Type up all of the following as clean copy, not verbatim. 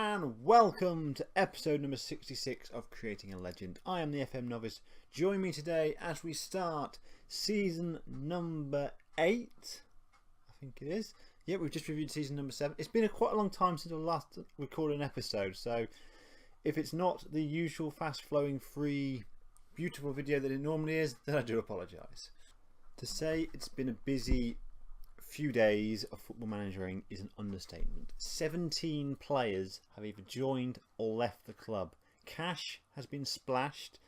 and welcome to episode number 66 of Creating a Legend. I am the FM Novice. Join me today as we start season number 8. I think it is. Yeah, we've just reviewed season number 7. It's been quite a long time since I last recorded an episode, so if it's not the usual fast-flowing, free, beautiful video that it normally is, then I do apologise. To say it's been a busy few days of football managering is an understatement. 17 players have either joined or left the club. Cash has been splashed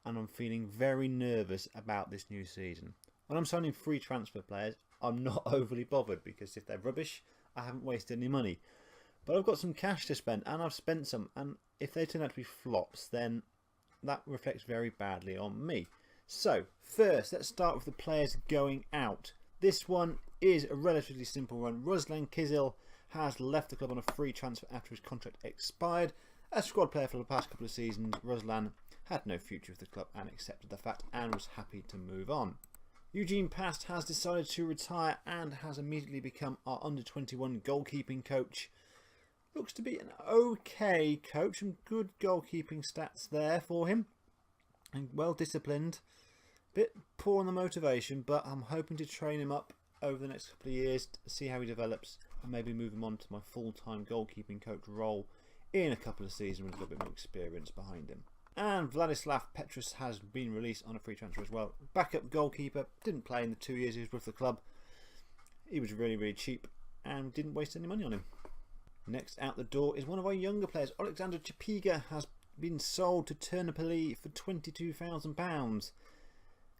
and I'm feeling very nervous about this new season. When I'm signing free transfer players, I'm not overly bothered because if they're rubbish, I haven't wasted any money. But I've got some cash to spend and I've spent some, and if they turn out to be flops, then that reflects very badly on me. So first, let's start with the players going out. This one is a relatively simple one. Ruslan Kizil has left the club on a free transfer after his contract expired. A squad player for the past couple of seasons, Ruslan had no future with the club and accepted the fact and was happy to move on. Eugene Past has decided to retire and has immediately become our under-21 goalkeeping coach. Looks to be an okay coach, some good goalkeeping stats there for him, and well disciplined. Bit poor on the motivation, but I'm hoping to train him up over the next couple of years to see how he develops and maybe move him on to my full-time goalkeeping coach role in a couple of seasons with a little bit more experience behind him. And Vladislav Petrus has been released on a free transfer as well. Backup goalkeeper, didn't play in the 2 years he was with the club. He was really cheap and didn't waste any money on him. Next out the door is one of our younger players. Alexander Chapiga has been sold to Ternopily for £22,000.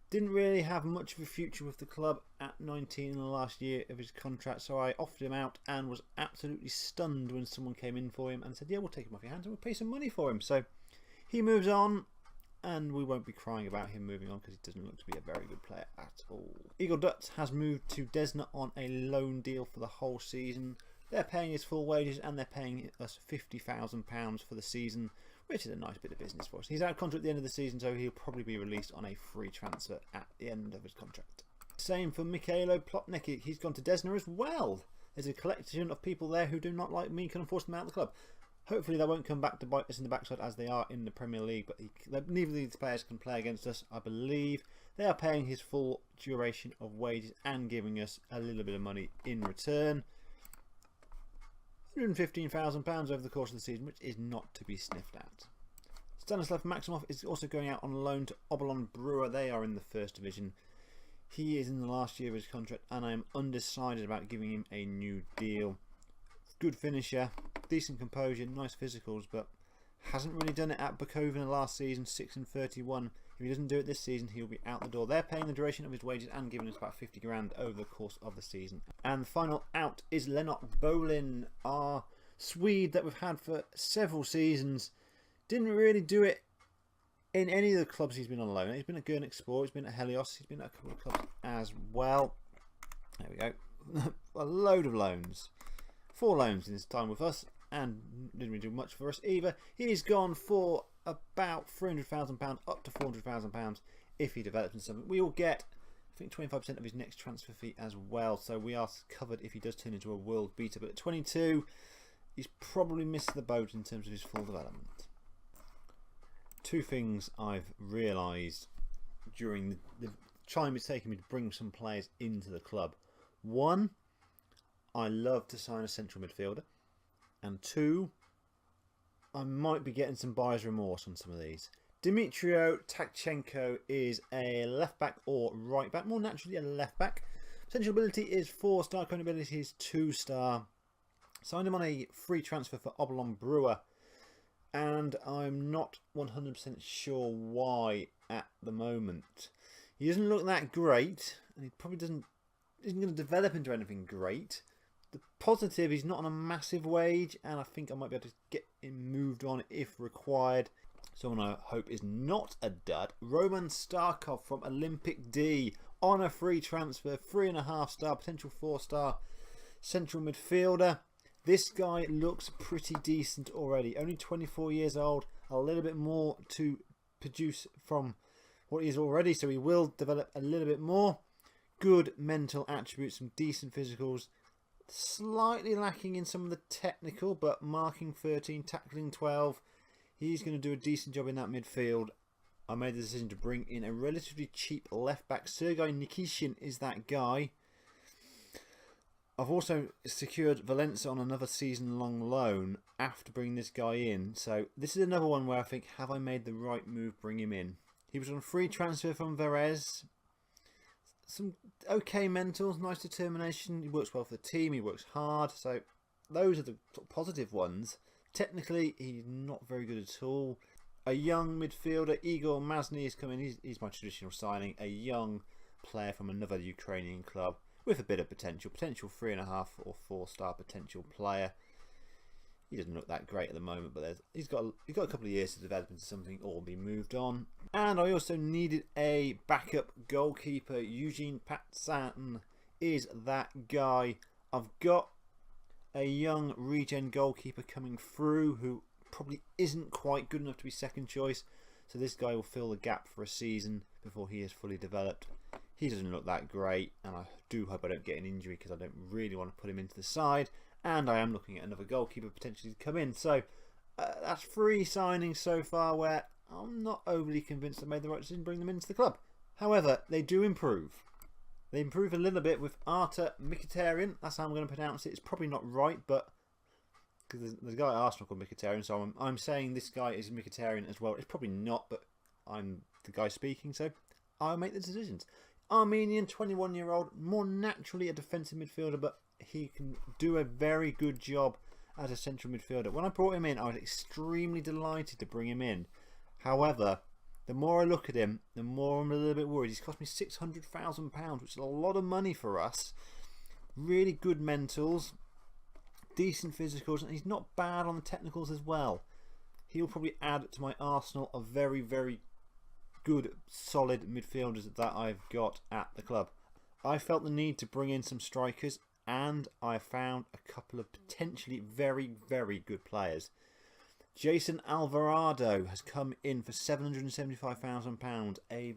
Didn't really have much of a future with the club at 19 in the last year of his contract, so I offered him out and was absolutely stunned when someone came in for him and said, yeah, we'll take him off your hands and we'll pay some money for him. So he moves on and we won't be crying about him moving on because he doesn't look to be a very good player at all. Igor Dutz has moved to Desna on a loan deal for the whole season. They're paying his full wages and they're paying us £50,000 for the season, which is a nice bit of business for us. He's out of contract at the end of the season, so he'll probably be released on a free transfer at the end of his contract. Same for Mikhailo Plotnicki. He's gone to Desna as well. There's a collection of people there who do not like me, can force them out of the club. Hopefully they won't come back to bite us in the backside as they are in the Premier League, but neither of these players can play against us. I believe they are paying his full duration of wages and giving us a little bit of money in return. £115,000 over the course of the season, which is not to be sniffed at. Stanislav Maximov is also going out on loan to Obolon Brewer. They are in the first division. He is in the last year of his contract and I am undecided about giving him a new deal. Good finisher, decent composure, nice physicals, but hasn't really done it at Bukovina last season, 6 and 31. If he doesn't do it this season, he'll be out the door. They're paying the duration of his wages and giving us about 50 grand over the course of the season. And the final out is Lennart Bolin, our Swede that we've had for several seasons. Didn't really do it in any of the clubs he's been on loan. He's been at Gurnik Sport, he's been at Helios, he's been at a couple of clubs as well. There we go. A load of loans. 4 loans in his time with us and didn't really do much for us either. He's gone for about £300,000 up to £400,000 if he develops into something. We will get, I think, 25% of his next transfer fee as well, so we are covered if he does turn into a world beater. But at 22, he's probably missed the boat in terms of his full development. 2 things I've realised during the time it's taken me to bring some players into the club. 1, I love to sign a central midfielder, and 2, I might be getting some buyer's remorse on some of these. Dmitrio Takchenko is a left back or right back, more naturally a left back. Potential ability is 4-star, current ability is 2-star. Signed him on a free transfer for Obolon Brewer, and I'm not 100% sure why at the moment. He doesn't look that great, and he probably isn't going to develop into anything great. The positive, he's not on a massive wage, and I think I might be able to get him moved on if required. Someone I hope is not a dud, Roman Starkov from Olympic D on a free transfer, 3.5-star, potential 4-star central midfielder. This guy looks pretty decent already. Only 24 years old, a little bit more to produce from what he is already, so he will develop a little bit more. Good mental attributes, some decent physicals. Slightly lacking in some of the technical, but marking 13, tackling 12. He's going to do a decent job in that midfield. I made the decision to bring in a relatively cheap left back. Sergei Nikishin is that guy. I've also secured Valencia on another season-long loan after bringing this guy in. So this is another one where I think, have I made the right move bringing him in? He was on a free transfer from Varese. Some okay mentals, nice determination. He works well for the team. He works hard. So those are the positive ones. Technically, he's not very good at all. A young midfielder, Igor Mazny, is coming. He's my traditional signing. A young player from another Ukrainian club with a bit of potential. Potential 3.5 or 4-star potential player. He doesn't look that great at the moment, but he's got a couple of years to develop into something or be moved on. And I also needed a backup goalkeeper. Eugene Patsan is that guy. I've got a young regen goalkeeper coming through who probably isn't quite good enough to be second choice. So this guy will fill the gap for a season before he is fully developed. He doesn't look that great, and I do hope I don't get an injury because I don't really want to put him into the side. And I am looking at another goalkeeper potentially to come in. So that's 3 signings so far where I'm not overly convinced I made the right decision to bring them into the club. However, they do improve. They improve a little bit with Arta Mkhitaryan. That's how I'm going to pronounce it. It's probably not right, but because there's a guy at Arsenal called Mkhitaryan, so I'm saying this guy is Mkhitaryan as well. It's probably not, but I'm the guy speaking, so I'll make the decisions. Armenian, 21-year-old, more naturally a defensive midfielder, but he can do a very good job as a central midfielder. When I brought him in, I was extremely delighted to bring him in. However, the more I look at him, the more I'm a little bit worried. He's cost me £600,000, which is a lot of money for us. Really good mentals, decent physicals, and he's not bad on the technicals as well. He'll probably add to my arsenal of very, very good, solid midfielders that I've got at the club. I felt the need to bring in some strikers, and I found a couple of potentially very, very good players. Jason Alvarado has come in for £775,000, a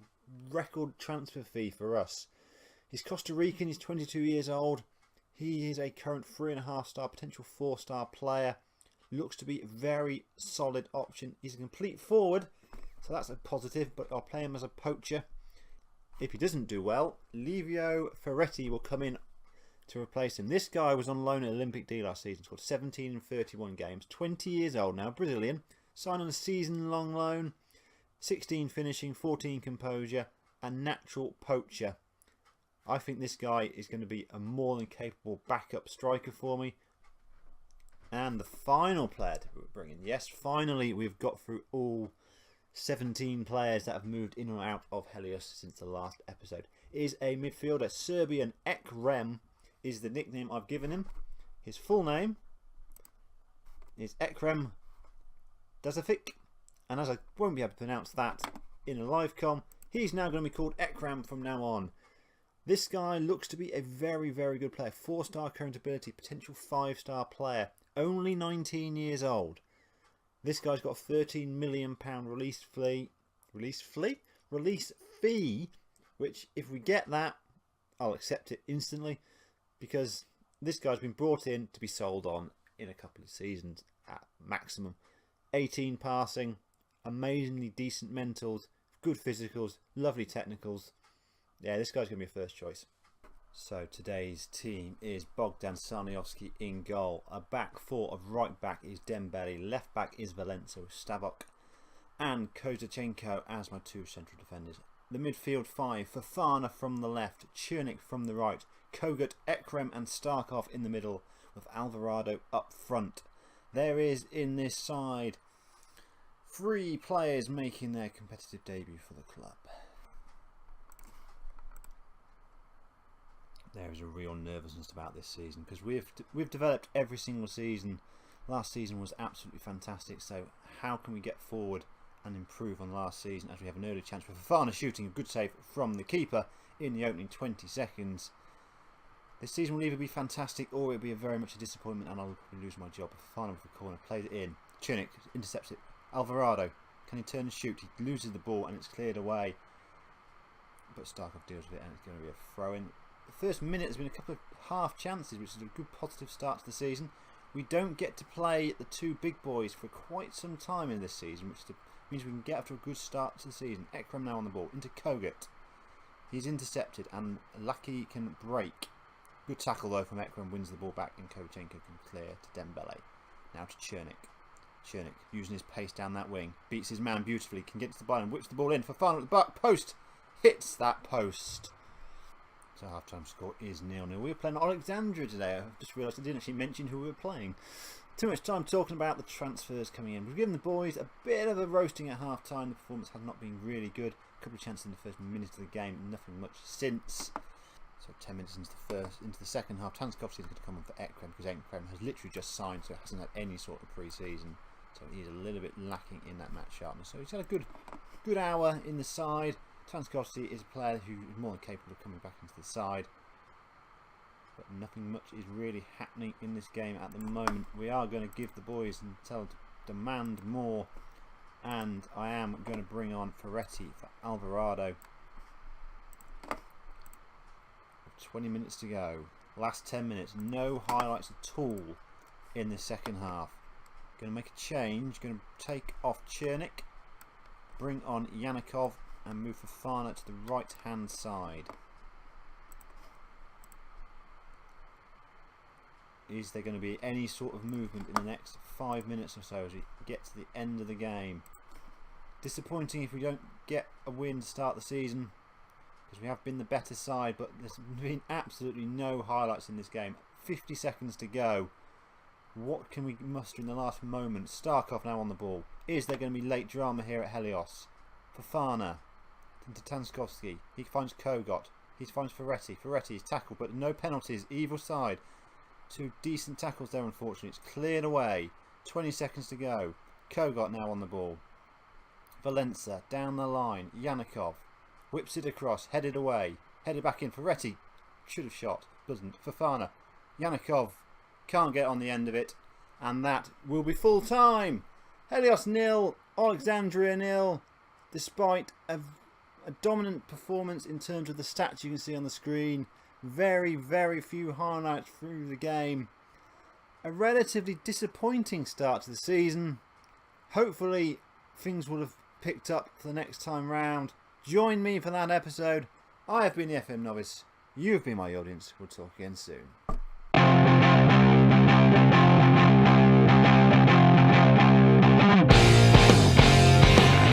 record transfer fee for us. He's Costa Rican, he's 22 years old. He is a current 3.5-star, potential 4-star player. Looks to be a very solid option. He's a complete forward, so that's a positive, but I'll play him as a poacher. If he doesn't do well, Livio Ferretti will come in to replace him. This guy was on loan at Olympic D last season, scored 17 in 31 games, 20 years old now, Brazilian, signed on a season-long loan, 16 finishing, 14 composure, a natural poacher. I think this guy is going to be a more than capable backup striker for me. And the final player to bring in, yes, finally we've got through all 17 players that have moved in or out of Gelios since the last episode, is a midfielder. Serbian Ekrem is the nickname I've given him. His full name is Ekrem Dazafic, and as I won't be able to pronounce that in a live com, he's now going to be called Ekrem from now on. This guy looks to be a very, very good player. 4-star current ability, potential 5-star player, only 19 years old. This guy's got a £13 million release fee, which if we get that, I'll accept it instantly, because this guy's been brought in to be sold on in a couple of seasons at maximum. 18 passing, amazingly decent mentals, good physicals, lovely technicals. Yeah, this guy's going to be a first choice. So today's team is Bogdan Sarniowski in goal. A back four of right back is Dembele. Left back is Valencia with Stavok and Kozachenko as my 2 central defenders. The midfield 5, Fofana from the left, Chernik from the right, Kogut, Ekrem and Starkov in the middle with Alvarado up front. There is in this side 3 players making their competitive debut for the club. There is a real nervousness about this season because we've developed every single season. Last season was absolutely fantastic, so how can we get forward and improve on last season as we have an early chance with Fofana shooting a good save from the keeper in the opening 20 seconds. This season will either be fantastic or it'll be very much a disappointment and I'll probably lose my job. Fofana with the corner, plays it in. Chernik intercepts it. Alvarado, can he turn and shoot? He loses the ball and it's cleared away. But Starkov deals with it and it's going to be a throw-in. the first minute has been a couple of half chances, which is a good positive start to the season. We don't get to play the two big boys for quite some time in this season, which means we can get after a good start to the season. Ekrem now on the ball, into Kogut. He's intercepted and Lucky can break. Good tackle though from Ekrem, wins the ball back and Kovachenko can clear to Dembele. Now to Chernik. Chernik using his pace down that wing. Beats his man beautifully, can get to the byline, whips the ball in for Fafana at the back post. Hits that post. So half-time score is 0-0. We were playing Alexandria today. I just realised I didn't actually mention who we were playing. Too much time talking about the transfers coming in. We've given the boys a bit of a roasting at half-time. The performance has not been really good. A couple of chances in the first minute of the game. Nothing much since. So 10 minutes into the second half. Tanskovsky is going to come on for Ekrem because Ekrem has literally just signed, so hasn't had any sort of pre-season. So he's a little bit lacking in that match sharpness. So he's had a good hour in the side. Tanskovsky is a player who is more than capable of coming back into the side. But nothing much is really happening in this game at the moment. We are going to give the boys and tell them to demand more. And I am going to bring on Ferretti for Alvarado. 20 minutes to go. Last 10 minutes. No highlights at all in the second half. Going to make a change. Going to take off Chernik. Bring on Yanikov. And move Fafana to the right hand side. Is there going to be any sort of movement in the next 5 minutes or so as we get to the end of the game? Disappointing if we don't get a win to start the season, because we have been the better side, but there's been absolutely no highlights in this game. 50 seconds to go. What can we muster in the last moment? Starkov now on the ball. Is there going to be late drama here at Gelios? Fafana into Tanskovsky. He finds Kogut. He finds Ferretti. Ferretti is tackled, but no penalties either side. Two decent tackles there, unfortunately. It's cleared away. 20 seconds to go. Kogut now on the ball. Valenza down the line. Yanikov whips it across, headed away. Headed back in. Ferretti should have shot, doesn't. Fafana. Yanikov can't get on the end of it. And that will be full time. Gelios 0, Alexandria 0. Despite a dominant performance in terms of the stats you can see on the screen. Very, very few highlights through the game. A relatively disappointing start to the season. Hopefully things will have picked up for the next time round. Join me for that episode. I have been the FM Novice. You have been my audience. We'll talk again soon.